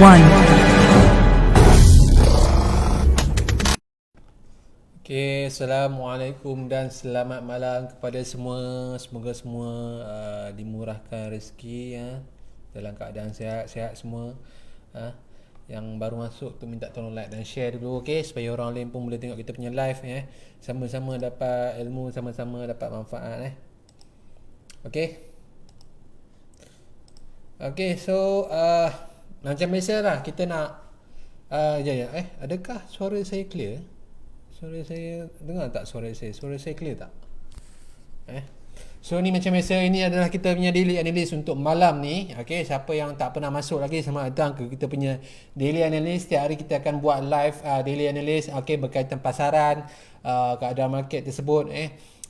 one. Okay, Assalamualaikum dan selamat malam kepada semua. Semoga semua dimurahkan rezeki ya, dalam keadaan sihat-sihat semua. Yang baru masuk tu minta tolong like dan share dulu, okay, supaya orang lain pun boleh tengok kita punya live ya. Sama-sama dapat ilmu, sama-sama dapat manfaat. Okay. Okay, so macam biasa lah kita nak adakah suara saya clear? Suara saya dengar tak suara saya? Suara saya clear tak? So ni macam biasa, ini adalah kita punya daily analyst untuk malam ni. Okay, siapa yang tak pernah masuk lagi, selamat datang ke kita punya daily analyst. Setiap hari kita akan buat live daily analyst, okay, berkaitan pasaran, keadaan market tersebut.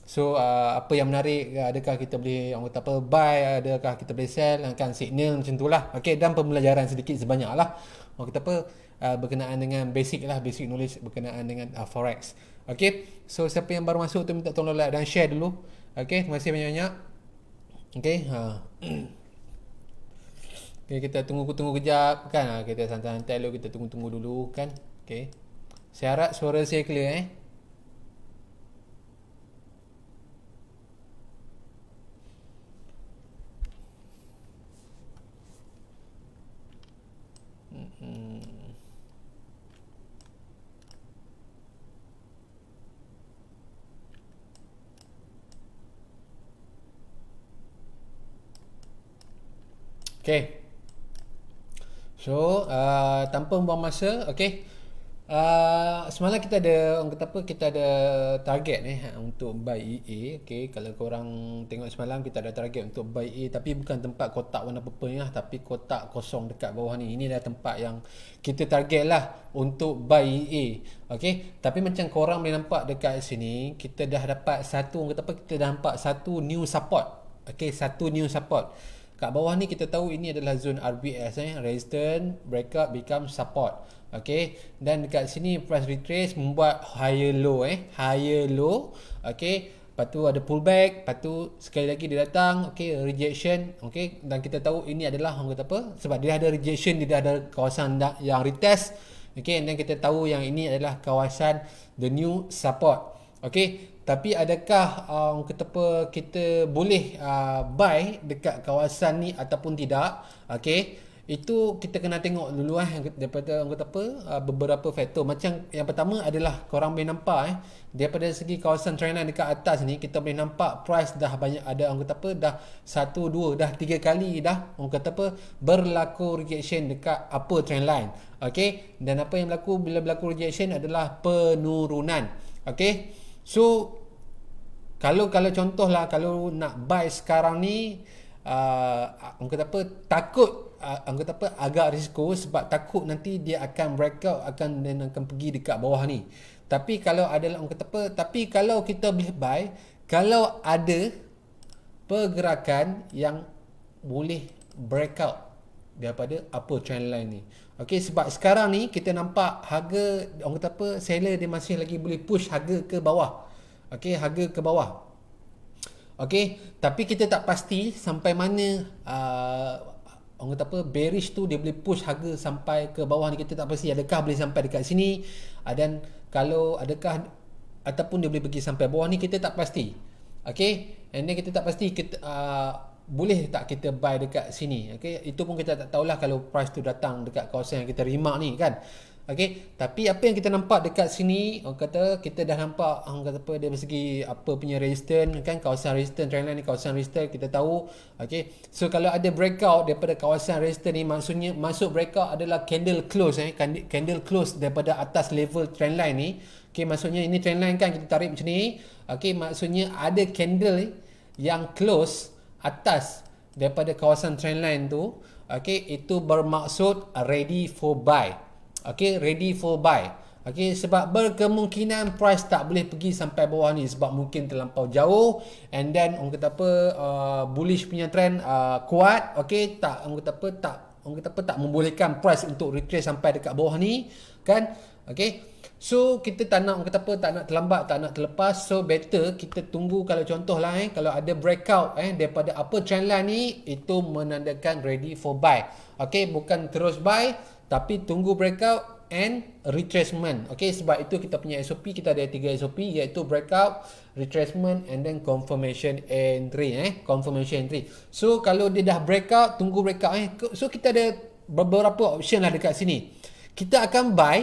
So apa yang menarik, adakah kita boleh orang kata apa, buy, adakah kita boleh sell, kan signal macam tu lah. Okay, dan pembelajaran sedikit sebanyak lah orang kata apa, berkenaan dengan basic knowledge berkenaan dengan forex. Okay, so siapa yang baru masuk tu minta tolong like dan share dulu. Okay, terima kasih banyak-banyak. Okay, okay, kita tunggu kejap kan, kita santai-santai dulu, kita tunggu dulu kan. Okay, saya harap suara saya clear Okay, so tanpa membuang masa, okay, semalam kita ada orang kata apa, kita ada target untuk buy EA. Okay, kalau korang tengok semalam kita ada target untuk buy EA, tapi bukan tempat kotak warna purple ni lah, tapi kotak kosong dekat bawah ni. Ini adalah tempat yang kita target lah untuk buy EA. Okay, tapi macam korang boleh nampak dekat sini, kita dah dapat satu, orang kata apa, kita dah nampak satu new support. Okay, satu new support kat bawah ni. Kita tahu ini adalah zone RBS, resistance, breakout, become support. Okay, dan dekat sini price retrace membuat higher low, higher low. Okay, lepas tu ada pullback, lepas tu sekali lagi dia datang, okay, rejection. Okay, dan kita tahu ini adalah orang kata apa, sebab dia ada rejection, dia ada kawasan yang retest. Okay, dan kita tahu yang ini adalah kawasan the new support. Okay, tapi adakah orang kata apa, kita boleh buy dekat kawasan ni ataupun tidak? Okay, itu kita kena tengok dulu daripada orang kata apa, beberapa faktor. Macam yang pertama adalah korang boleh nampak daripada segi kawasan trendline dekat atas ni, kita boleh nampak price dah banyak ada orang kata apa, dah 1, 2, dah 3 kali dah orang kata apa, berlaku rejection dekat upper trendline. Okay, dan apa yang berlaku bila berlaku rejection adalah penurunan. Okay, so kalau contohlah, kalau nak buy sekarang ni, orang kata apa, takut, orang kata apa, agak risiko, sebab takut nanti dia akan breakout, akan pergi dekat bawah ni. Tapi kalau adalah orang kata apa, tapi kalau kita boleh buy kalau ada pergerakan yang boleh breakout daripada upper trend line ni. Okey, sebab sekarang ni kita nampak harga, orang kata apa, seller dia masih lagi boleh push harga ke bawah. Okey, harga ke bawah. Okey, tapi kita tak pasti sampai mana orang kata apa, bearish tu dia boleh push harga sampai ke bawah ni. Kita tak pasti adakah boleh sampai dekat sini, dan kalau adakah ataupun dia boleh pergi sampai bawah ni, kita tak pasti. Okey, and then kita tak pasti kita boleh tak kita buy dekat sini. Okey, itu pun kita tak tahulah kalau price tu datang dekat kawasan yang kita remark ni kan. Okey, tapi apa yang kita nampak dekat sini, orang kata kita dah nampak orang kata apa, dari segi apa punya resistance kan, kawasan resistance trendline ni, kawasan resistance kita tahu. Okey, so kalau ada breakout daripada kawasan resistance ni, maksudnya masuk breakout adalah candle close, candle close daripada atas level trendline ni. Okey, maksudnya ini trendline kan, kita tarik macam ni. Okey, maksudnya ada candle yang close atas daripada kawasan trendline tu. Okey, itu bermaksud ready for buy. Okay, ready for buy. Okay, sebab berkemungkinan price tak boleh pergi sampai bawah ni, sebab mungkin terlampau jauh, and then orang kata apa, bullish punya trend kuat. Okay, tak orang kata apa, tak membolehkan price untuk retrace sampai dekat bawah ni kan. Okay, so kita tak nak orang kata apa, tak nak terlambat, tak nak terlepas. So better kita tunggu. Kalau contohlah kalau ada breakout daripada upper trend line ni, itu menandakan ready for buy. Okay, bukan terus buy, tapi tunggu breakout and retracement. Okay, sebab itu kita punya SOP, kita ada 3 SOP, iaitu breakout, retracement and then confirmation entry. Confirmation entry. So kalau dia dah breakout, tunggu breakout. So kita ada beberapa option lah dekat sini. Kita akan buy.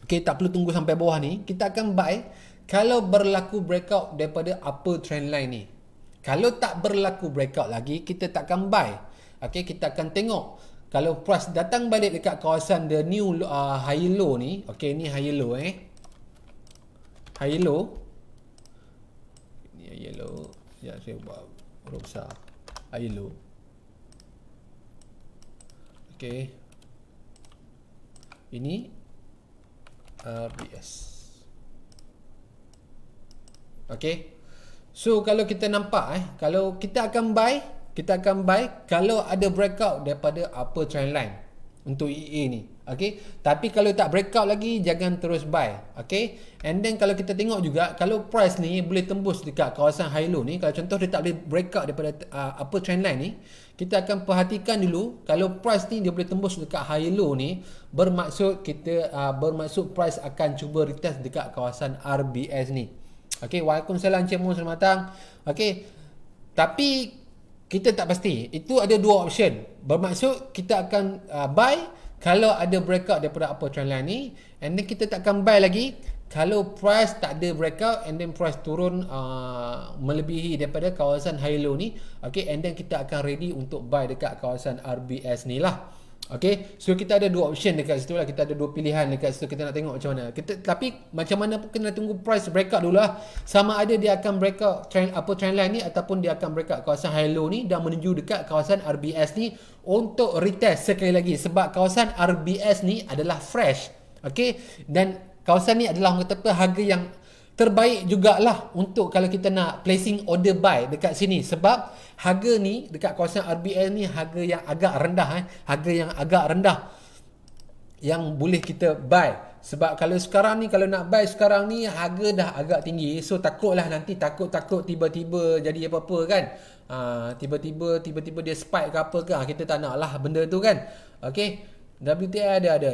Okay, tak perlu tunggu sampai bawah ni. Kita akan buy kalau berlaku breakout daripada upper trend line ni. Kalau tak berlaku breakout lagi, kita tak akan buy. Okay, kita akan tengok. Kalau price datang balik dekat kawasan the new high low ni. Okay, ni high low high low. Ni high low. Ya, saya buat huruf besar. High low. Okay. Ini RBS. Okay. So kalau kita nampak kalau kita akan buy kalau ada breakout daripada upper trend line untuk EA ni. Okay. Tapi kalau tak breakout lagi, jangan terus buy. Okay. And then kalau kita tengok juga, kalau price ni boleh tembus dekat kawasan high low ni, kalau contoh dia tak boleh breakout daripada upper trend line ni, kita akan perhatikan dulu. Kalau price ni dia boleh tembus dekat high low ni, bermaksud bermaksud price akan cuba retest dekat kawasan RBS ni. Okay, waalaikumsalam Encik Mun, selamat datang. Okay, tapi kita tak pasti. Itu ada dua option. Bermaksud kita akan buy kalau ada breakout daripada upper trend line ni, and then kita tak akan buy lagi kalau price tak ada breakout and then price turun melebihi daripada kawasan high low ni. Okay, and then kita akan ready untuk buy dekat kawasan RBS ni lah. Okay, so kita ada dua option dekat situ lah. Kita ada dua pilihan dekat situ. Kita nak tengok macam mana. Tapi macam mana pun kena tunggu price breakout dulu lah. Sama ada dia akan breakout upper trend line ni, ataupun dia akan breakout kawasan high low ni dan menuju dekat kawasan RBS ni untuk retest sekali lagi. Sebab kawasan RBS ni adalah fresh. Okay, dan kawasan ni adalah orang kata apa, harga yang terbaik jugalah untuk kalau kita nak placing order buy dekat sini. Sebab harga ni dekat kawasan RBS ni harga yang agak rendah harga yang agak rendah yang boleh kita buy. Sebab kalau sekarang ni, kalau nak buy sekarang ni, harga dah agak tinggi. So takutlah nanti, takut tiba-tiba jadi apa-apa kan. Tiba-tiba dia spike ke apa ke. Kita tak nak lah benda tu kan. Okay, WTI ada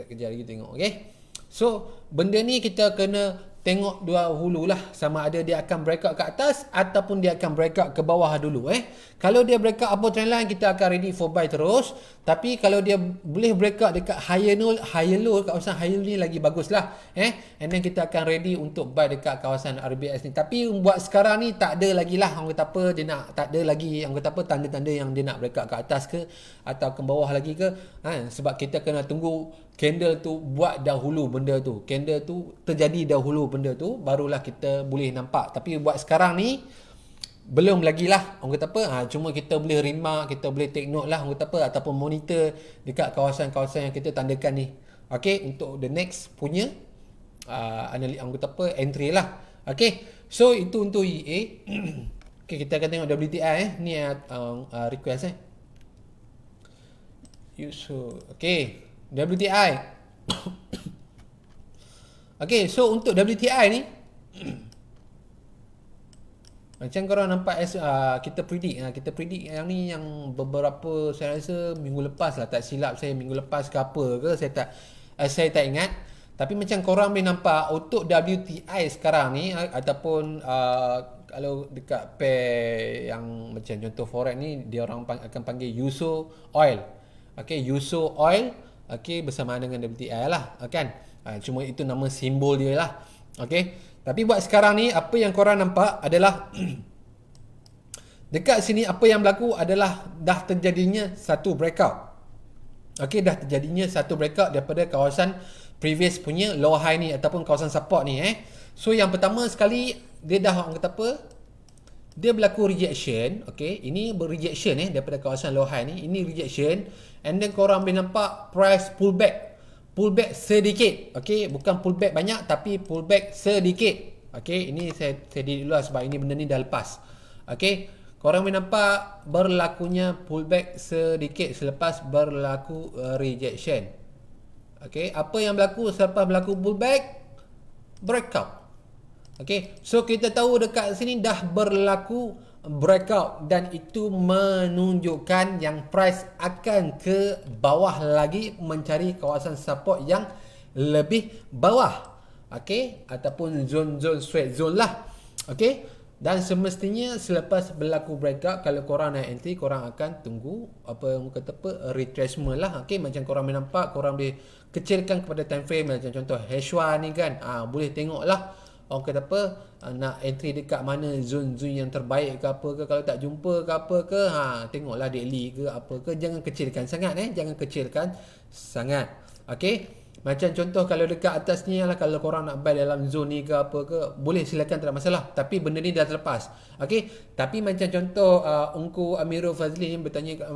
kejap lagi tengok. Okay, so benda ni kita kena tengok dua hulu lah, sama ada dia akan breakout ke atas ataupun dia akan breakout ke bawah dulu. Kalau dia breakout upper trend line, kita akan ready for buy terus. Tapi kalau dia boleh breakout dekat higher low kawasan higher low ni lagi bagus lah. And then kita akan ready untuk buy dekat kawasan RBS ni. Tapi buat sekarang ni tak ada lagi lah orang kata apa, dia nak, tak ada lagi orang kata apa tanda-tanda yang dia nak breakout ke atas ke atau ke bawah lagi ke. Sebab kita kena tunggu candle tu buat dahulu benda tu. Candle tu terjadi dahulu benda tu, barulah kita boleh nampak. Tapi buat sekarang ni belum lagi lah orang kata apa. Cuma kita boleh remark, kita boleh take note lah orang kata apa, ataupun monitor dekat kawasan-kawasan yang kita tandakan ni. Okay, untuk the next punya analis orang kata apa, entry lah. Okay, so itu untuk EA. Okay, kita akan tengok WTI ni request okay, WTI. Okay, so untuk WTI ni macam korang nampak kita predict yang ni, yang beberapa saya rasa minggu lepas lah, tak silap saya minggu lepas ke apa ke, saya tak ingat. Tapi macam korang boleh nampak untuk WTI sekarang ni ataupun kalau dekat pair yang macam contoh forex ni, dia orang akan panggil USO oil. Okay, USO oil. Okay, bersamaan dengan WTI lah kan. Cuma itu nama simbol dia lah. Okay, tapi buat sekarang ni apa yang korang nampak adalah dekat sini apa yang berlaku adalah dah terjadinya satu breakout. Okay, dah terjadinya satu breakout daripada kawasan previous punya low high ni ataupun kawasan support ni. So yang pertama sekali, dia dah orang kata apa, dia berlaku rejection. Okay, ini berrejection daripada kawasan low high ni. Ini rejection. And then korang boleh nampak price pullback sedikit. Okay, bukan pullback banyak tapi pullback sedikit. Okay, ini saya delete dulu lah sebab ini benda ni dah lepas. Okay, korang boleh nampak berlakunya pullback sedikit selepas berlaku rejection. Okay, apa yang berlaku selepas berlaku pullback? Breakout. Okay, so kita tahu dekat sini dah berlaku breakout dan itu menunjukkan yang price akan ke bawah lagi mencari kawasan support yang lebih bawah, okey, ataupun zone-zone sweat zone lah, okey. Dan semestinya selepas berlaku breakout, kalau korang naik entry, korang akan tunggu apa orang kata apa, retracement lah, okey. Macam korang boleh nampak, korang boleh kecilkan kepada time frame, macam contoh H1 ni kan, boleh tengok lah orang kata apa, nak entry dekat mana zone-zone yang terbaik ke apa ke. Kalau tak jumpa ke apa ke, tengoklah daily ke apa ke. Jangan kecilkan sangat, jangan kecilkan sangat, okey. Macam contoh kalau dekat atas ni lah, kalau korang nak buy dalam zone ni ke apa ke, boleh silakan, tak ada masalah. Tapi benda ni dah terlepas, okey. Tapi macam contoh Ungku Amirul Fazli ni bertanya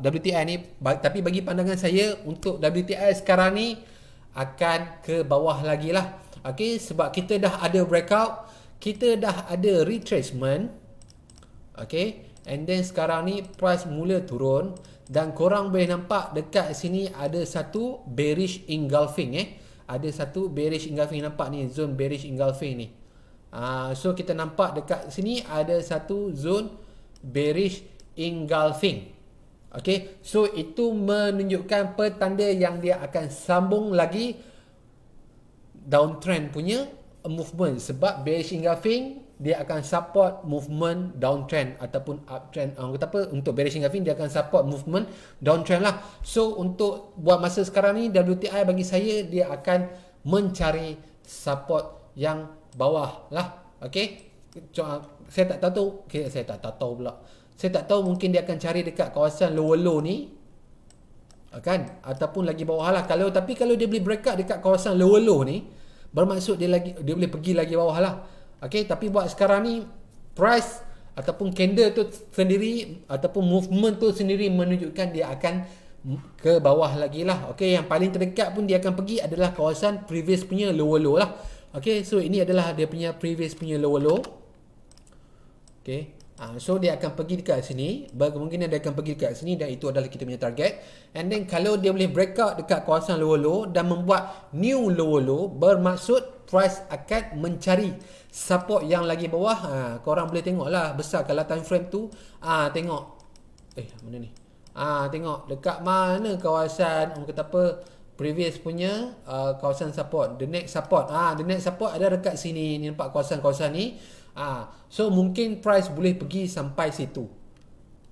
WTI ni, tapi bagi pandangan saya untuk WTI sekarang ni akan ke bawah lagi lah, okey. Sebab kita dah ada breakout, kita dah ada retracement, okey. And then sekarang ni price mula turun. Dan korang boleh nampak dekat sini ada satu bearish engulfing, ada satu bearish engulfing, nampak ni zone bearish engulfing ni. So kita nampak dekat sini ada satu zone bearish engulfing, okay. So itu menunjukkan petanda yang dia akan sambung lagi downtrend punya movement. Sebab bearish engulfing dia akan support movement downtrend ataupun uptrend. Kata apa, untuk bearish engulfing dia akan support movement downtrend lah. So untuk buat masa sekarang ni, WTI bagi saya dia akan mencari support yang bawah lah, okey. Saya tak tahu, saya tak tahu pula. Saya tak tahu, mungkin dia akan cari dekat kawasan lower low ni, kan, ataupun lagi bawah lah. Tapi kalau dia boleh breakout dekat kawasan lower low ni, bermaksud dia boleh pergi lagi bawah lah, okey. Tapi buat sekarang ni, price ataupun candle tu sendiri ataupun movement tu sendiri menunjukkan dia akan ke bawah lagi lah, okey. Yang paling terdekat pun dia akan pergi adalah kawasan previous punya lower low lah, okey. So ini adalah dia punya previous punya lower low, okey. So dia akan pergi dekat sini, berkemungkinan dia akan pergi dekat sini, dan itu adalah kita punya target. And then kalau dia boleh breakout dekat kawasan lower low dan membuat new lower low, bermaksud price akan mencari support yang lagi bawah. Korang boleh tengok lah besar kalau time frame tu. Tengok mana ni, tengok dekat mana kawasan orang kata apa, previous punya kawasan support, the next support. The next support ada dekat sini ni, nampak kawasan-kawasan ni. So mungkin price boleh pergi sampai situ,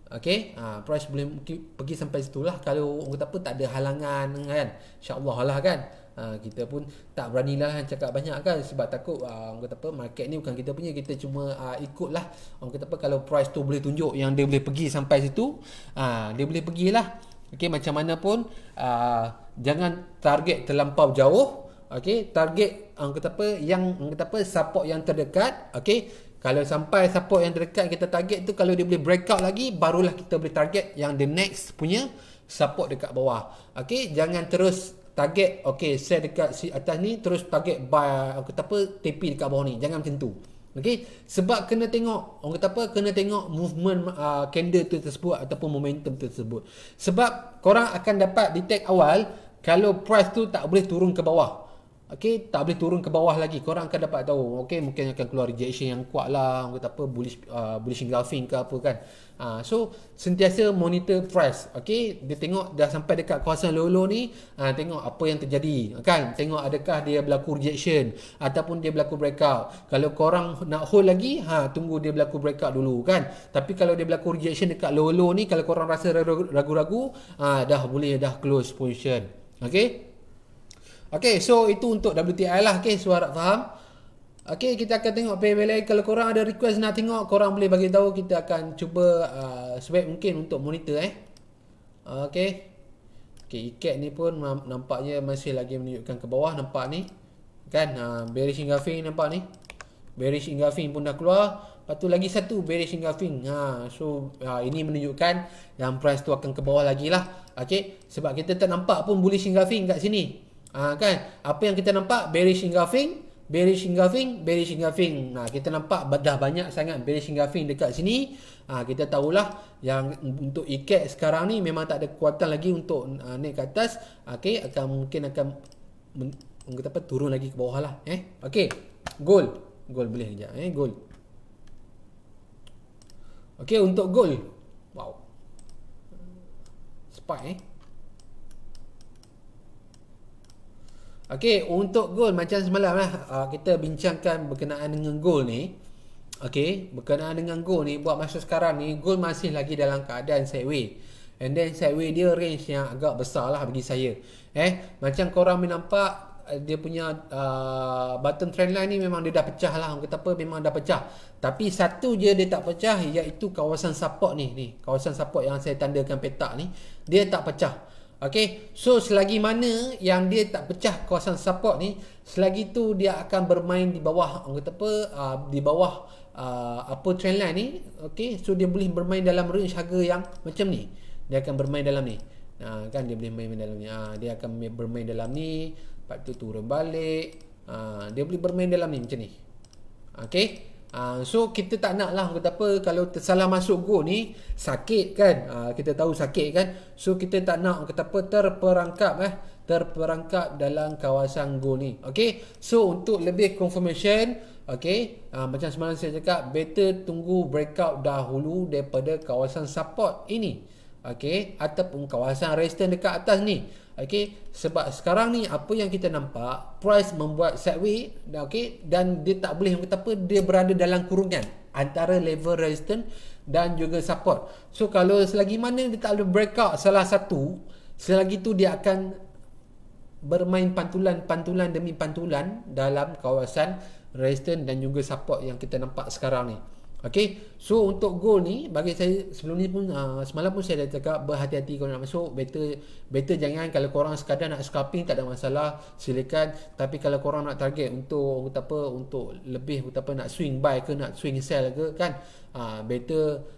okey. Price boleh pergi sampai situ lah, kalau orang kata apa tak ada halangan kan, insya-Allah lah kan. Kita pun tak beranilah cakap banyak kan, sebab takut orang kata apa, market ni bukan kita punya, kita cuma ikutlah orang kata apa. Kalau price tu boleh tunjuk yang dia boleh pergi sampai situ, dia boleh pergilah, okey. Macam mana pun jangan target terlampau jauh, okey. Target orang kata apa, yang orang kata apa, support yang terdekat, okey. Kalau sampai support yang terdekat kita target tu, kalau dia boleh breakout lagi, barulah kita boleh target yang the next punya support dekat bawah, okey. Jangan terus target, okey, sell dekat si atas ni terus target buy, orang kata apa, TP dekat bawah ni. Jangan macam tu, okey. Sebab kena tengok, orang kata apa, kena tengok movement candle tu tersebut ataupun momentum tersebut. Sebab korang akan dapat detect awal kalau price tu tak boleh turun ke bawah, okey, tak boleh turun ke bawah lagi, korang akan dapat tahu, okey, mungkin akan keluar rejection yang kuat lah, orang kata apa, bullish engulfing ke apa kan. So sentiasa monitor price, okey. Dia tengok dah sampai dekat kawasan low ni, tengok apa yang terjadi kan, tengok adakah dia berlaku rejection ataupun dia berlaku breakout. Kalau korang nak hold lagi, tunggu dia berlaku breakout dulu kan. Tapi kalau dia berlaku rejection dekat low ni, kalau korang rasa ragu-ragu, dah boleh dah close position, okey. Okay, so itu untuk WTI lah. Okay, so harap faham. Okay, kita akan tengok pair lain. Kalau korang ada request nak tengok, korang boleh bagi tahu. Kita akan cuba sebaik mungkin untuk monitor. Okay. Okay, ikat ni pun nampaknya masih lagi menunjukkan ke bawah. Nampak ni kan, bearish engulfing nampak ni. Bearish engulfing pun dah keluar. Lepas tu lagi satu bearish engulfing. So ini menunjukkan yang price tu akan ke bawah lagi lah. Okay, sebab kita tak nampak pun bullish engulfing kat sini. Kan, apa yang kita nampak, bearish engulfing, bearish engulfing, bearish engulfing. Kita nampak dah banyak sangat bearish engulfing dekat sini. Kita tahulah yang untuk ikat sekarang ni memang tak ada kekuatan lagi untuk naik ke atas. Okay, mungkin akan kata apa, turun lagi ke bawah lah. Okay, gold boleh sekejap. Gold. Okey, untuk gold. Wow. Spike Okey, untuk gold macam semalam lah, kita bincangkan berkenaan dengan gold ni. Okey, berkenaan dengan gold ni, buat masa sekarang ni gold masih lagi dalam keadaan sideways. And then sideways dia range yang agak besar lah bagi saya. Macam korang boleh nampak, dia punya bottom trend line ni memang dia dah pecah lah. Orang kata apa, memang dah pecah. Tapi satu je dia tak pecah, iaitu kawasan support ni. Kawasan support yang saya tandakan petak ni, dia tak pecah. Okay, so selagi mana yang dia tak pecah kawasan support ni, selagi tu dia akan bermain di bawah, orang kata apa, di bawah apa trend line ni. Okay, so dia boleh bermain dalam range harga yang macam ni. Dia akan bermain dalam ni. Kan dia boleh bermain dalam ni. Dia akan bermain dalam ni, lepas tu turun balik. Dia boleh bermain dalam ni macam ni. Okay. So kita tak nak lah kata apa, kalau tersalah masuk gold ni sakit kan. Kita tahu sakit kan. So kita tak nak kata apa, terperangkap dalam kawasan gold ni. Okay, so untuk lebih confirmation, okay, macam semalam saya cakap, better tunggu breakout dahulu daripada kawasan support ini. Okay, ataupun kawasan resistance dekat atas ni. Okay, sebab sekarang ni apa yang kita nampak, price membuat sideways, okay, dan dia tak boleh kata apa, dia berada dalam kurungan antara level resistance dan juga support. So kalau selagi mana dia tak ada breakout salah satu, selagi tu dia akan bermain pantulan demi pantulan dalam kawasan resistance dan juga support yang kita nampak sekarang ni. Okay, so untuk gold ni, bagi saya sebelum ni pun, semalam pun saya dah cakap, berhati-hati kalau nak masuk. Better jangan. Kalau korang sekadar nak scalping tak ada masalah, silakan. Tapi kalau korang nak target untuk untuk lebih nak swing buy ke nak swing sell ke kan, better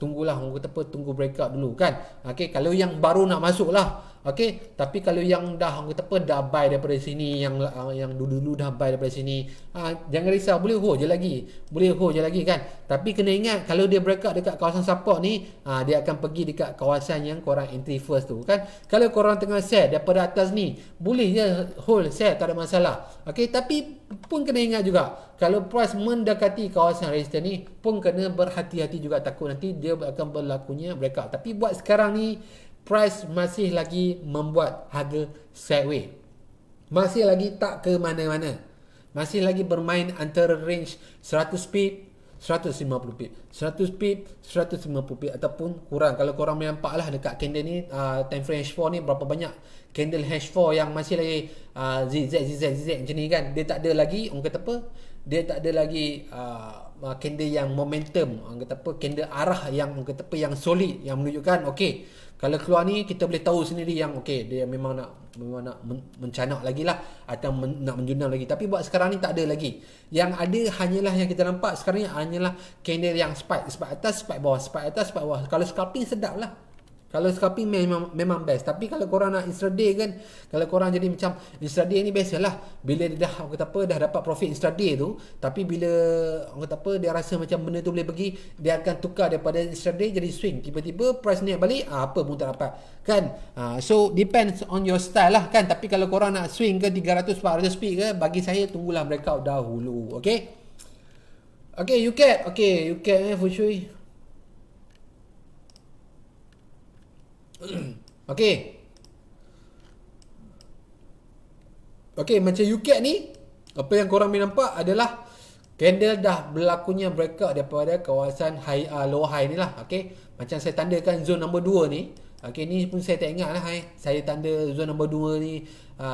tunggulah, tunggu breakout dulu kan. Okay, kalau yang baru nak masuk lah. Okay, tapi kalau yang dah dah buy daripada sini, yang dulu dah buy daripada sini, jangan risau, boleh hold je lagi kan. Tapi kena ingat, kalau dia breakout dekat kawasan support ni, dia akan pergi dekat kawasan yang korang entry first tu kan. Kalau korang tengah sell daripada atas ni, boleh je hold sell, tak ada masalah. Okay, tapi pun kena ingat juga, kalau price mendekati kawasan resistance ni pun kena berhati-hati juga, takut nanti dia akan berlakunya breakout. Tapi buat sekarang ni, price masih lagi membuat harga sideways, masih lagi tak ke mana-mana, masih lagi bermain antara range 100 pip, 150 pip, 100 pip, 150 pip ataupun kurang. Kalau korang nampak lah dekat candle ni, time frame H4 ni, berapa banyak candle H4 yang masih lagi zigzag macam ni kan. Dia tak ada lagi, orang kata apa, dia tak ada lagi candle yang momentum, orang kata apa, candle arah yang orang kata apa, yang solid, yang menunjukkan okey, kalau keluar ni kita boleh tahu sendiri yang okey, dia memang nak mencanak lagi lah, atau nak menjunam lagi. Tapi buat sekarang ni tak ada lagi. Yang ada hanyalah yang kita nampak sekarang ni hanyalah candle yang spike atas, spike bawah, spike atas, spike bawah. Kalau scalping sedap lah. Kalau scalping memang best. Tapi kalau korang nak intraday kan, kalau korang jadi macam intraday ni, biasalah bila dia dah dah dapat profit intraday tu, tapi bila dia rasa macam benda tu boleh pergi, dia akan tukar daripada intraday jadi swing. Tiba-tiba price naik balik, apa pun tak dapat kan. So depends on your style lah kan. Tapi kalau korang nak swing ke 300-400 speed ke, bagi saya tunggulah breakout dahulu. Okay, UCAT. Okay, UCAT for sure. Okay, macam UCAT ni, apa yang korang boleh nampak adalah candle dah berlakunya breakout daripada kawasan low high ni lah. Okay, macam saya tandakan zone number 2 ni. Okay, ni pun saya tak ingat lah saya tanda zone number 2 ni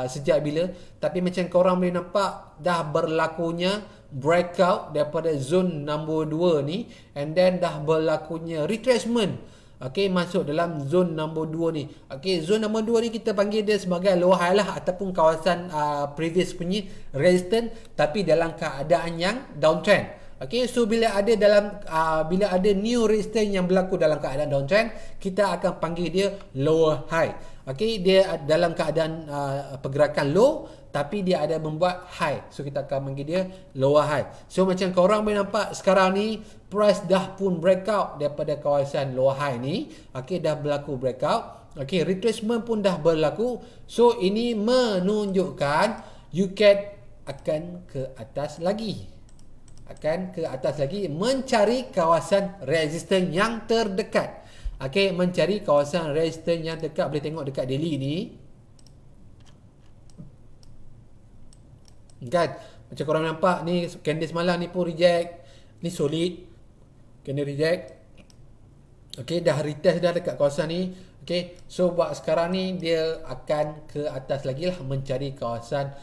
sejak bila. Tapi macam korang boleh nampak, dah berlakunya breakout daripada zone number 2 ni, and then dah berlakunya retracement. Okay, masuk dalam zone number 2 ni. Okay, zone number 2 ni kita panggil dia sebagai low high lah, ataupun kawasan previous punya resistance, tapi dalam keadaan yang downtrend. Okay, so bila ada new resistance yang berlaku dalam keadaan downtrend, kita akan panggil dia lower high. Okay, dia dalam keadaan pergerakan low, tapi dia ada membuat high, so kita akan panggil dia lower high. So macam korang boleh nampak sekarang ni, price dah pun breakout daripada kawasan lower high ni. Okay, dah berlaku breakout. Okay, retracement pun dah berlaku. So ini menunjukkan UCAT akan ke atas lagi. akan ke atas lagi mencari kawasan resistance yang terdekat. Okey, mencari kawasan resistance yang dekat. Boleh tengok dekat daily ni. Kan? Macam korang nampak ni candle semalam ni pun reject. Ni solid. Candle reject. Okey, dah retest dah dekat kawasan ni. Okey, so buat sekarang ni dia akan ke atas lagi lah mencari kawasan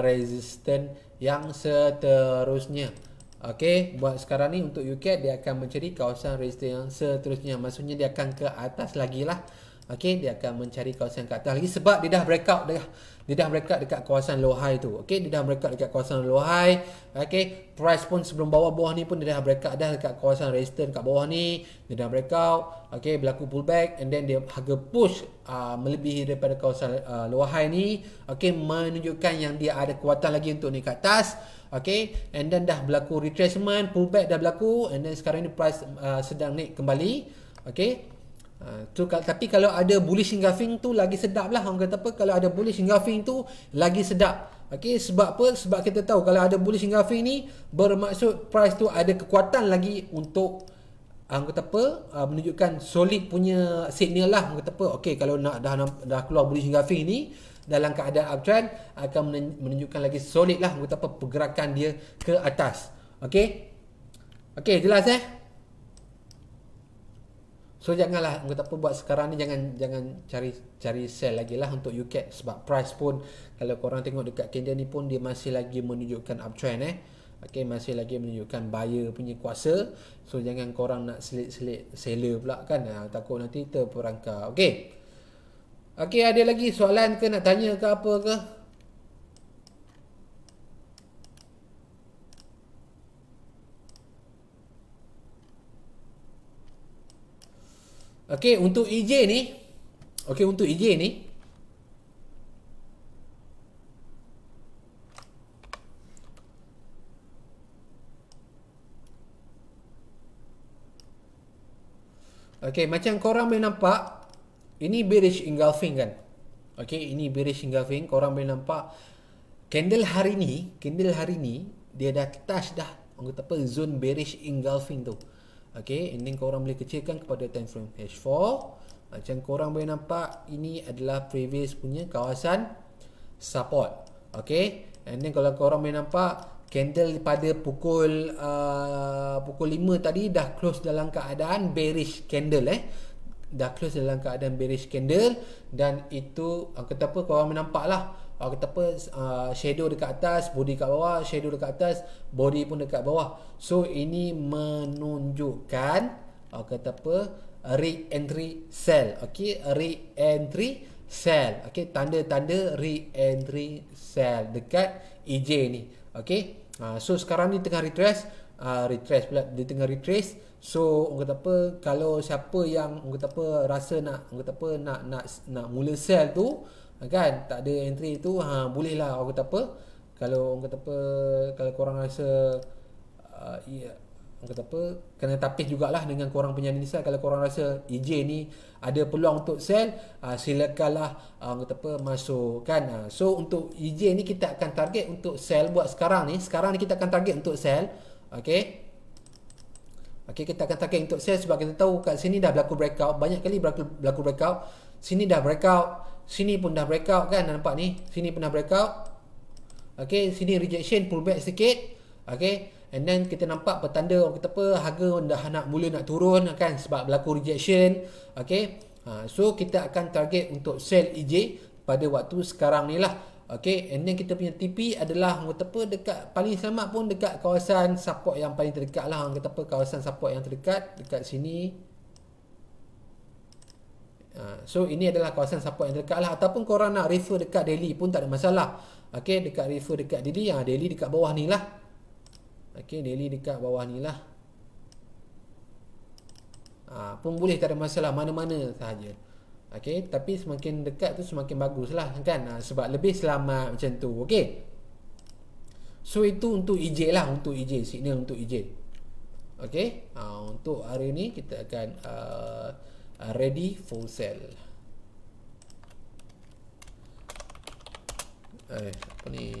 resistance yang seterusnya. Okey, buat sekarang ni untuk UCAT dia akan mencari kawasan resistance yang seterusnya. Maksudnya dia akan ke atas lagi lah. Okey, dia akan mencari kawasan ke atas lagi sebab dia dah breakout dah. Dia dah breakout dekat kawasan low high tu. Okey, dia dah breakout dekat kawasan low high. Okey, price pun sebelum bawah ni pun dia dah breakout dah dekat kawasan resistance kat bawah ni. Dia dah breakout. Okey, berlaku pullback and then dia harga push melebihi daripada kawasan low high ni. Okey, menunjukkan yang dia ada kekuatan lagi untuk naik ke atas. Okay, and then dah berlaku retracement, pullback dah berlaku, and then sekarang ni price sedang naik kembali. Okay, tapi kalau ada bullish engulfing tu lagi sedap lah. Orang kata apa, kalau ada bullish engulfing tu lagi sedap. Okay, sebab apa? Sebab kita tahu kalau ada bullish engulfing ni bermaksud price tu ada kekuatan lagi untuk orang kata apa, menunjukkan solid punya signal lah. Orang kata apa, okay, kalau dah keluar bullish engulfing ni dalam keadaan uptrend akan menunjukkan lagi solid lah betapa pergerakan dia ke atas. Okey. Okey, jelas So janganlah betapa buat sekarang ni jangan cari sell lagi lah untuk UCAT sebab price pun kalau korang tengok dekat candle ni pun dia masih lagi menunjukkan uptrend Okey, masih lagi menunjukkan buyer punya kuasa. So jangan korang nak selit-selit seller pula kan. Takut nanti terperangkap. Okey. Okey, ada lagi soalan ke nak tanya ke apa ke? Okey, untuk EJ ni. Okey, untuk EJ ni. Okey, macam korang boleh nampak ini bearish engulfing kan. Okey, ini bearish engulfing. Korang boleh nampak candle hari ni dia dah touch dah orang kata apa zone bearish engulfing tu. Okey, and then korang boleh kecilkan kepada time frame H4. Macam korang boleh nampak ini adalah previous punya kawasan support. Okey, and then kalau korang boleh nampak candle pada pukul 5 tadi dah close dalam keadaan bearish candle dah close dalam keadaan bearish candle dan itu kata apa korang menampak lah kata apa shadow dekat atas, body dekat bawah, shadow dekat atas, body pun dekat bawah. So ini menunjukkan kata apa re-entry sell. Okey, re-entry sell. Okey, tanda-tanda re-entry sell dekat EJ ni. Okey, so sekarang ni tengah retrace pula, dia tengah retrace. So orang kata apa, kalau siapa yang orang kata apa rasa nak orang kata apa nak mula sell tu kan, tak ada entry tu, boleh lah orang kata apa, kalau orang kata apa, kalau korang rasa orang kata apa, kena tapis jugalah dengan korang punya analisa. Kalau korang rasa EJ ni ada peluang untuk sell, silakanlah orang kata apa masuk kan. So untuk EJ ni kita akan target untuk sell buat sekarang ni kita akan target untuk sell. Okey, kita akan target untuk sell sebab kita tahu kat sini dah berlaku breakout, banyak kali berlaku breakout. Sini dah breakout, sini pun dah breakout kan, nampak ni, sini pun dah breakout. Okey, sini rejection, pullback sikit. Okey, and then kita nampak petanda orang kata apa harga dah nak turun kan sebab berlaku rejection. Okey, so kita akan target untuk sell EJ pada waktu sekarang ni lah. Okay, and then kita punya TP adalah orang kata apa dekat paling selamat pun dekat kawasan support yang paling terdekat lah. Orang kata apa kawasan support yang terdekat dekat sini. So ini adalah kawasan support yang terdekat lah. Ataupun korang nak refer dekat daily pun tak ada masalah. Okay, dekat refer dekat daily, daily dekat bawah ni lah. Okay, daily dekat bawah ni lah. Pun boleh, tak ada masalah, mana-mana sahaja. Okey, tapi semakin dekat tu semakin bagus lah kan, sebab lebih selamat macam tu. Okey, so itu untuk EJ lah, untuk EJ, signal untuk EJ. Okey, untuk hari ni kita akan ready for sell. Apa ni,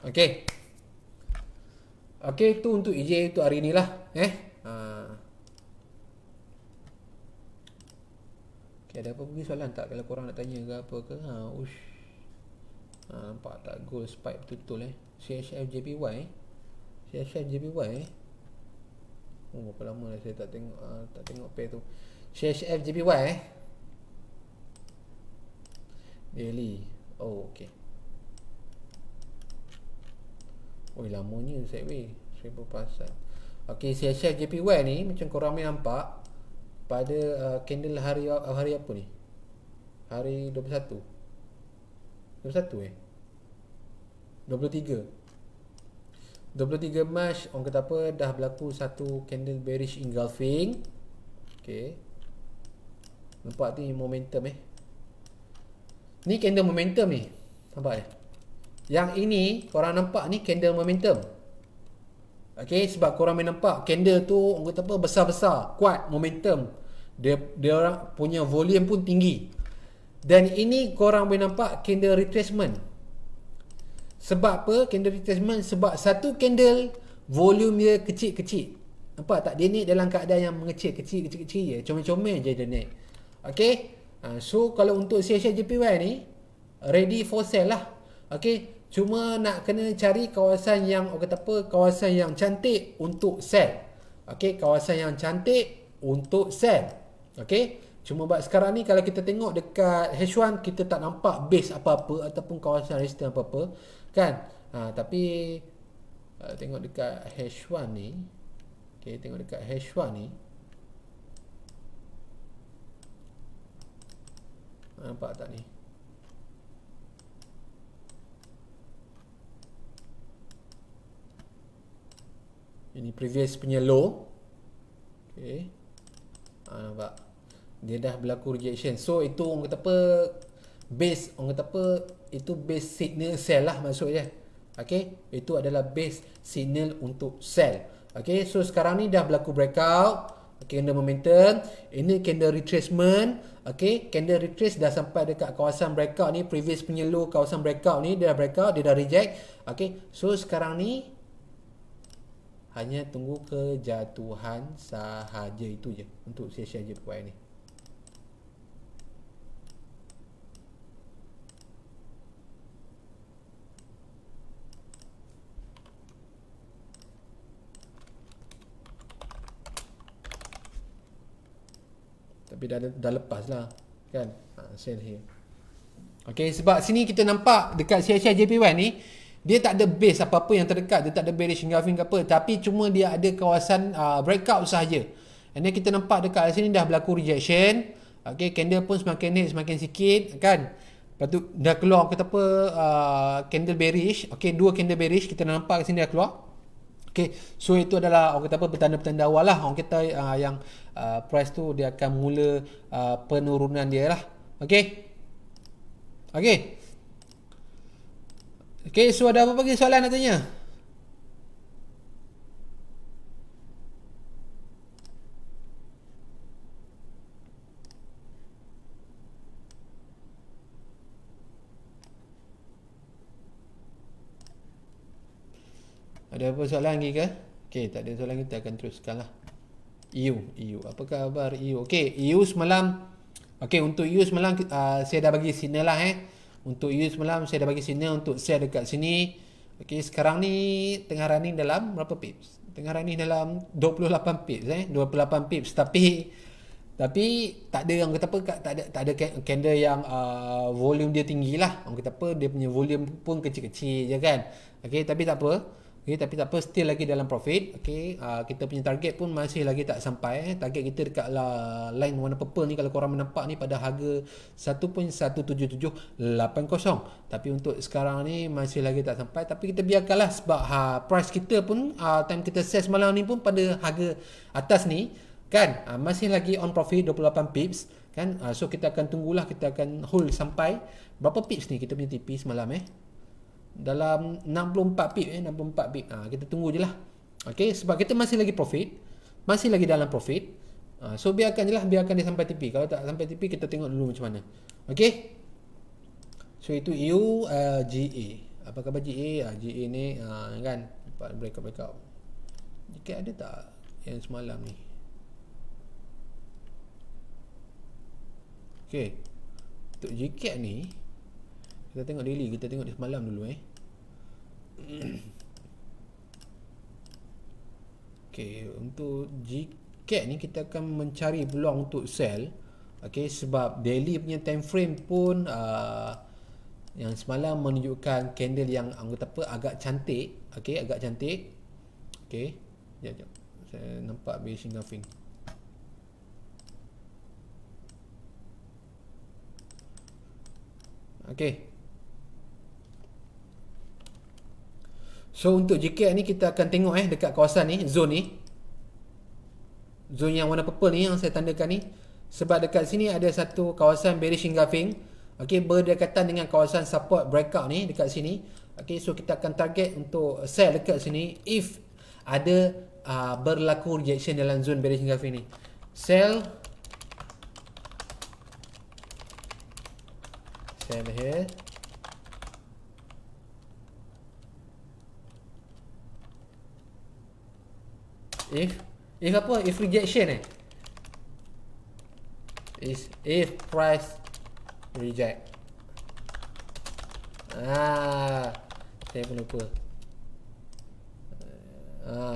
Okey. Okey, itu untuk EJ untuk hari ni lah. Okay, ada apa lagi soalan tak kalau korang nak tanya ke apa ke? Nampak tak gold spike betul-betul CHF JPY CHF JPY berapa lama dah saya tak tengok pair tu. CHF JPY daily. Okey. Lamanya sideways 1000%. Okey, CHF JPY ni macam korang boleh nampak pada candle hari apa ni? Hari 21 23 Mac orang kata apa, dah berlaku satu candle bearish engulfing. Okey, nampak ni momentum ni candle momentum ni, nampak yang ini korang nampak ni candle momentum. Okey, sebab korang boleh nampak candle tu orang kata apa, besar-besar, kuat momentum dia orang punya volume pun tinggi. Dan ini korang boleh nampak candle retracement. Sebab apa candle retracement? Sebab satu candle volume dia kecil-kecil. Nampak tak? Dia naik dalam keadaan yang mengecil, kecil-kecil je. Comel-comel je dia naik. Okey. So kalau untuk CHF JPY ni ready for sell lah. Okey. Cuma nak kena cari kawasan yang orang kata apa, kawasan yang cantik untuk sell. Okey, kawasan yang cantik untuk sell. Okey. Cuma buat sekarang ni kalau kita tengok dekat H1 kita tak nampak base apa-apa ataupun kawasan resistance apa-apa kan. Tapi tengok dekat H1 ni. Okey, tengok dekat H1 ni. Nampak tak ni? Ini previous punya low. Okey. Nampak. Dia dah berlaku rejection. So itu orang kata apa, base, orang kata apa, itu base signal sell lah maksudnya. Okey, itu adalah base signal untuk sell. Okey, so sekarang ni dah berlaku breakout. Okey, candle momentum. Ini candle retracement. Okey, candle retrace dah sampai dekat kawasan breakout ni, previous punya low kawasan breakout ni, dia dah breakout, dia dah reject. Okey, so sekarang ni hanya tunggu kejatuhan sahaja, itu je untuk CHF JPY ni. Tapi dah lepas lah kan, sell here. Okay, sebab sini kita nampak dekat CHF JPY ni dia tak ada base apa-apa yang terdekat, dia tak ada bearish engulfing ke apa, tapi cuma dia ada kawasan breakout sahaja. And then kita nampak dekat sini dah berlaku rejection. Okay, candle pun semakin naik semakin sikit kan. Lepas tu dah keluar kata apa, candle bearish. Okay, dua candle bearish kita nampak kat sini dah keluar. Okay, so itu adalah orang kata apa, petanda-petanda awal lah. Orang kata yang price tu dia akan mula penurunan dia lah. Okay. Okay. Okay, so ada apa lagi soalan nak tanya? Ada apa soalan lagi ke? Okay, tak ada soalan, kita akan teruskan lah. EU. Apa khabar EU? Okay, EU semalam. Okay, untuk EU semalam saya dah bagi signal lah Untuk EU semalam saya dah bagi signal untuk share dekat sini. Okay, sekarang ni tengah running dalam berapa pips? Tengah running dalam 28 pips 28 pips. Tapi tak ada yang kata apa, tak ada candle yang volume dia tinggi lah. Orang kata apa, dia punya volume pun kecil-kecil je kan. Okay, tapi tak apa. Okay, tapi tak apa, still lagi dalam profit. Okay, kita punya target pun masih lagi tak sampai. Target kita dekat line warna purple ni, kalau korang menampak ni pada harga 1.17780. Tapi untuk sekarang ni masih lagi tak sampai. Tapi kita biarkanlah sebab price kita pun time kita sell semalam ni pun pada harga atas ni kan, masih lagi on profit 28 pips kan. So kita akan tunggulah, kita akan hold sampai berapa pips ni kita punya TP semalam dalam 64 pip 64 pip. Kita tunggu je lah. Okay, sebab kita masih lagi profit, masih lagi dalam profit. So biarkan je lah, biarkan dia sampai TP. Kalau tak sampai TP kita tengok dulu macam mana. Okay, so itu EU GA. Apa khabar GA? GA ni kan breakout. GK ada tak yang semalam ni? Okey. Untuk GK ni kita tengok daily, kita tengok di semalam dulu Okey, untuk GK ni kita akan mencari peluang untuk sell. Okey, sebab daily punya time frame pun yang semalam menunjukkan candle yang anggota apa agak cantik. Okey, agak cantik. Okey. Sekejap. Saya nampak bearish engulfing. Okey. So untuk JK ni kita akan tengok dekat kawasan ni, zone ni. Zone yang warna purple ni yang saya tandakan ni. Sebab dekat sini ada satu kawasan bearish engulfing. Okey, berdekatan dengan kawasan support breakout ni dekat sini. Okey, so kita akan target untuk sell dekat sini if ada berlaku rejection dalam zone bearish engulfing ni. Sell here. If apa? If rejection if price reject. Saya pun lupa.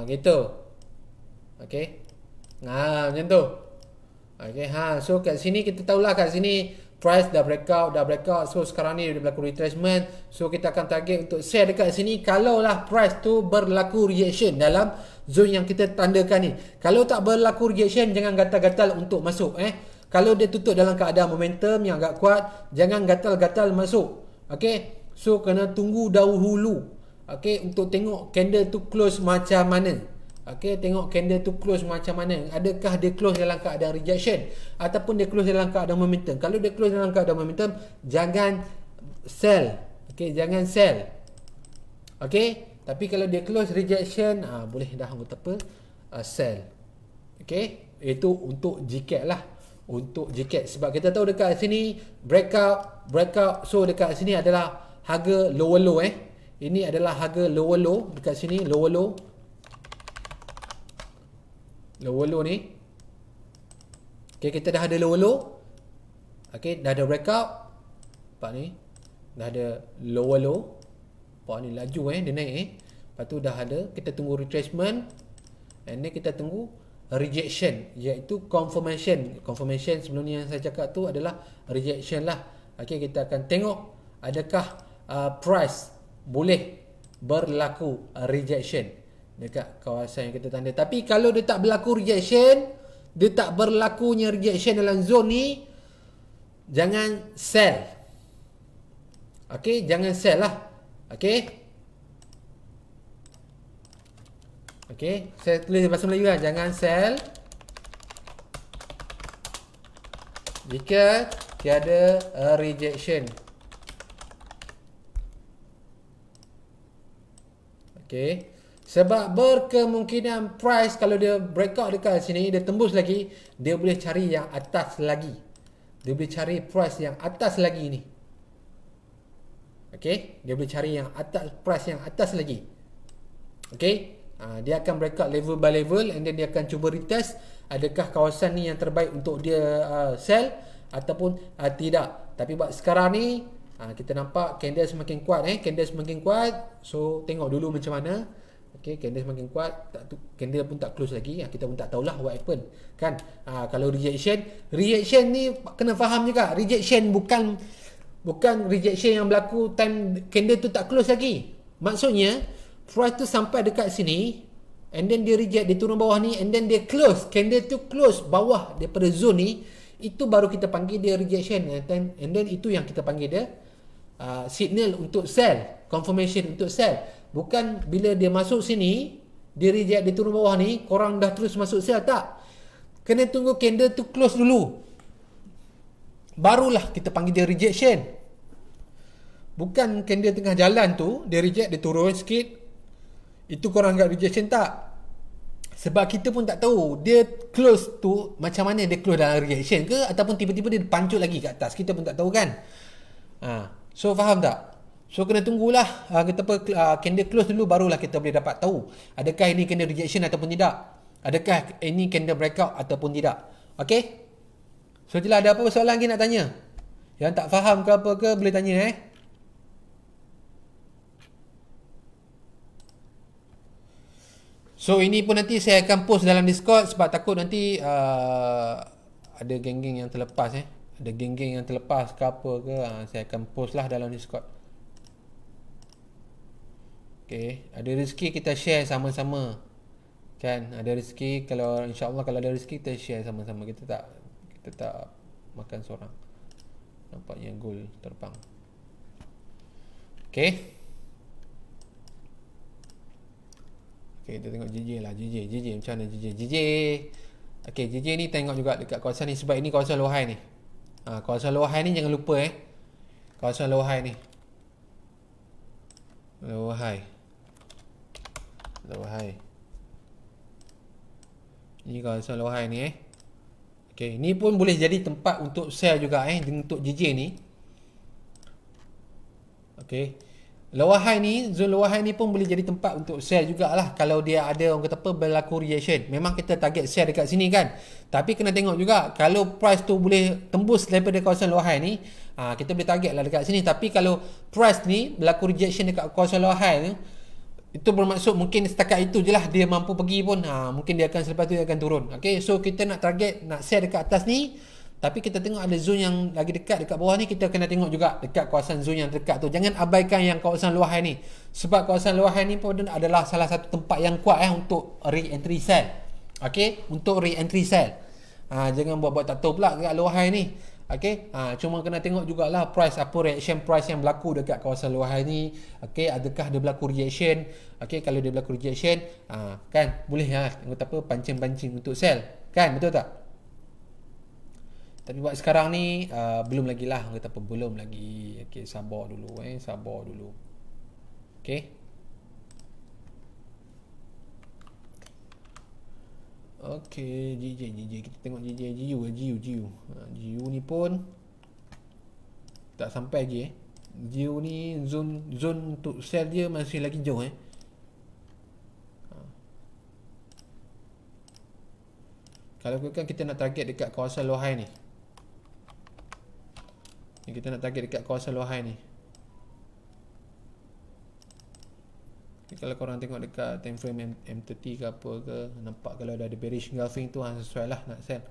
Gitu. Okey. Macam tu. Okey, so kat sini kita tahulah kat sini price dah breakout. So sekarang ni dia berlaku retracement. So kita akan target untuk sell dekat sini kalau lah price tu berlaku rejection dalam zone yang kita tandakan ni. Kalau tak berlaku rejection, jangan gatal-gatal untuk masuk Kalau dia tutup dalam keadaan momentum yang agak kuat, jangan gatal-gatal masuk. Okey. So kena tunggu dahulu. Okey, untuk tengok candle tu close macam mana. Okey, tengok candle tu close macam mana. Adakah dia close dalam keadaan rejection ataupun dia close dalam keadaan momentum. Kalau dia close dalam keadaan momentum, jangan sell. Okey, jangan sell. Okey, tapi kalau dia close rejection, boleh dah apa sell. Okey, itu untuk GK lah. Untuk GK sebab kita tahu dekat sini breakout. So dekat sini adalah harga lower low Ini adalah harga lower low dekat sini, lower low ni. Okey, kita dah ada lower low. Okey, dah ada breakout. Nampak ni. Dah ada lower low. Nampak ni laju dia naik Lepas tu dah ada, kita tunggu retracement. And then kita tunggu rejection, iaitu confirmation. Confirmation sebelum ni yang saya cakap tu adalah rejection lah. Okey, kita akan tengok adakah price boleh berlaku rejection dekat kawasan yang kita tanda. Tapi kalau dia tak berlaku rejection, dia tak berlakunya rejection dalam zone ni, jangan sell. Okey, jangan sell lah. Okey, saya tulis bahasa Melayu lah. Jangan sell jika tiada rejection. Okey, sebab berkemungkinan price kalau dia breakout dekat sini, dia tembus lagi, dia boleh cari yang atas lagi. Dia boleh cari price yang atas lagi ni. Okey, dia boleh cari yang atas, price yang atas lagi. Okey, dia akan breakout level by level and then dia akan cuba retest adakah kawasan ni yang terbaik untuk dia sell ataupun tidak. Tapi buat sekarang ni kita nampak candle semakin kuat candle semakin kuat. So tengok dulu macam mana. Okey, candle semakin kuat, candle pun tak close lagi. Kita pun tak tahulah what happen kan. Kalau rejection ni kena faham juga, rejection bukan rejection yang berlaku time candle tu tak close lagi. Maksudnya price tu sampai dekat sini and then dia reject, dia turun bawah ni and then dia close, candle tu close bawah daripada zone ni, itu baru kita panggil dia rejection. And then itu yang kita panggil dia signal untuk sell, confirmation untuk sell. Bukan bila dia masuk sini, dia reject, dia turun bawah ni, korang dah terus masuk sell, tak. Kena tunggu candle tu close dulu, barulah kita panggil dia rejection. Bukan candle tengah jalan tu dia reject, dia turun sikit, itu korang anggap rejection, tak. Sebab kita pun tak tahu dia close tu macam mana, dia close dalam rejection ke ataupun tiba-tiba dia pancut lagi kat atas, kita pun tak tahu kan. So faham tak? So kena tunggulah kita candle close dulu, barulah kita boleh dapat tahu adakah ini candle rejection ataupun tidak. Adakah ini candle breakout ataupun tidak. Okey? So jelas, ada apa soalan lagi nak tanya? Yang tak faham ke apa ke boleh tanya So ini pun nanti saya akan post dalam Discord sebab takut nanti ada geng-geng yang terlepas Ada geng-geng yang terlepas ke apa ke, saya akan post lah dalam Discord. Okay, ada rezeki kita share sama-sama. Kan, ada rezeki, kalau insya-Allah kalau ada rezeki kita share sama-sama. Kita tak makan seorang. Nampaknya gold terbang. Okay. Okay, kita tengok JJ lah. JJ macam mana JJ? Okay, JJ ni tengok juga dekat kawasan ni sebab ini kawasan low high ni. Kawasan low high ni jangan lupa kawasan low high ni. Low high. Ni kawasan low high ni Okay, ni pun boleh jadi tempat untuk sell juga untuk JJ ni. Okay, lower high ni, zone lower high ni pun boleh jadi tempat untuk sell jugalah kalau dia ada orang kata apa berlaku reaction. Memang kita target sell dekat sini kan. Tapi kena tengok juga kalau price tu boleh tembus daripada kawasan lower high ni, kita boleh target lah dekat sini. Tapi kalau price ni berlaku rejection dekat kawasan lower high ni, itu bermaksud mungkin setakat itu je lah dia mampu pergi pun. Mungkin dia akan selepas tu dia akan turun. Okay, so kita nak target nak sell dekat atas ni. Tapi kita tengok ada zone yang lagi dekat bawah ni, kita kena tengok juga dekat kawasan zone yang dekat tu. Jangan abaikan yang kawasan lower high ni. Sebab kawasan lower high ni pun adalah salah satu tempat yang kuat untuk re-entry sell. Okay, untuk re-entry sell. Jangan buat-buat tak tahu pula dekat lower high ni. Okay, cuma kena tengok jugalah price, apa reaction price yang berlaku dekat kawasan lower high ni. Okay, adakah dia berlaku reaction. Okay, kalau dia berlaku reaction, kan boleh pancing-pancing untuk sell. Kan, betul tak? Tapi buat sekarang ni belum lagi lah, belum lagi. Okay, sabar dulu sabar dulu. Okay. Okay, JJ kita tengok JJ GU ni pun tak sampai lagi GU ni zone untuk sell dia masih lagi jauh Kalau kita nak target dekat kawasan low high ni. Kita nak target dekat kawasan low high ni. Kalau korang tengok dekat time frame M30 ke apa ke, nampak kalau ada bearish engulfing tu sesuai lah nak sell.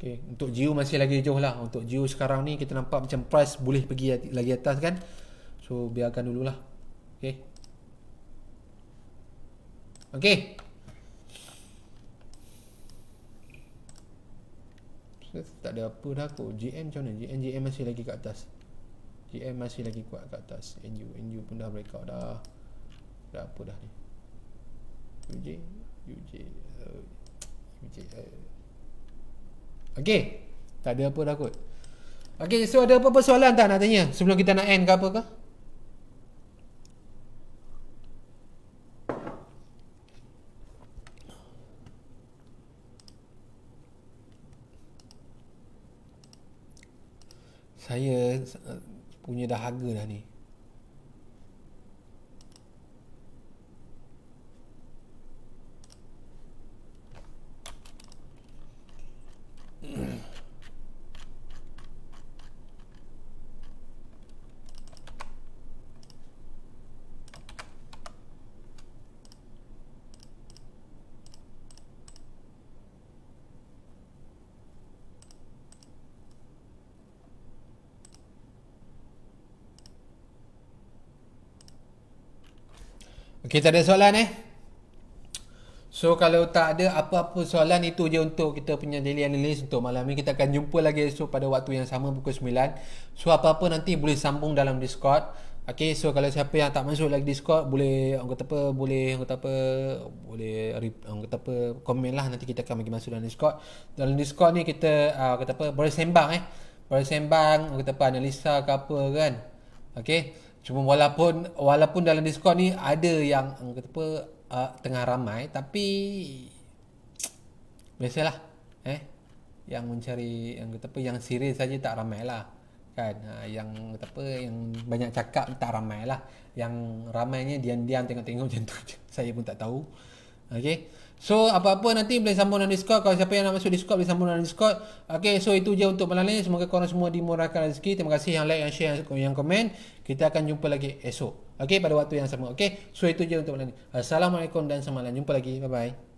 Okay, untuk GU masih lagi jauh lah. Untuk GU sekarang ni kita nampak macam price boleh pergi lagi atas kan. So biarkan dululah. Okay. Okay. Tak ada apa dah kot. GM macam mana? GM masih lagi kat atas. GM masih lagi kuat kat atas. NU pun dah breakout dah. Dah apa dah ni? UJ. Okay, tak ada apa dah kot. Okay, so ada apa-apa soalan tak nak tanya sebelum kita nak end ke apa ke? Saya punya dahaga dah ni. Okay, tak ada soalan So kalau tak ada apa-apa soalan, itu je untuk kita punya daily analyst untuk malam ni. Kita akan jumpa lagi esok pada waktu yang sama pukul 9. So apa-apa nanti boleh sambung dalam Discord. Okay, so kalau siapa yang tak masuk lagi Discord, boleh boleh komen lah, nanti kita akan bagi masuk dalam Discord. Dalam Discord ni kita bersembang analisa ke apa kan. Okay, cuma walaupun dalam Discord ni ada yang tengah ramai, tapi biasalah yang mencari yang serius saja tak ramai lah. kan. Yang apa, yang banyak cakap tak ramai lah, yang ramainya diam-diam tengok-tengok macam tu. Saya pun tak tahu. Okay, so apa-apa nanti boleh sambung dalam Discord. Kalau siapa yang nak masuk Discord boleh sambung dalam Discord. Okay, so itu je untuk malam ni. Semoga korang semua dimurahkan rezeki. Terima kasih yang like, yang share, yang komen. Kita akan jumpa lagi esok, okay, pada waktu yang sama. Okay, so itu je untuk malam ni. Assalamualaikum dan selamat malam. Jumpa lagi, bye bye.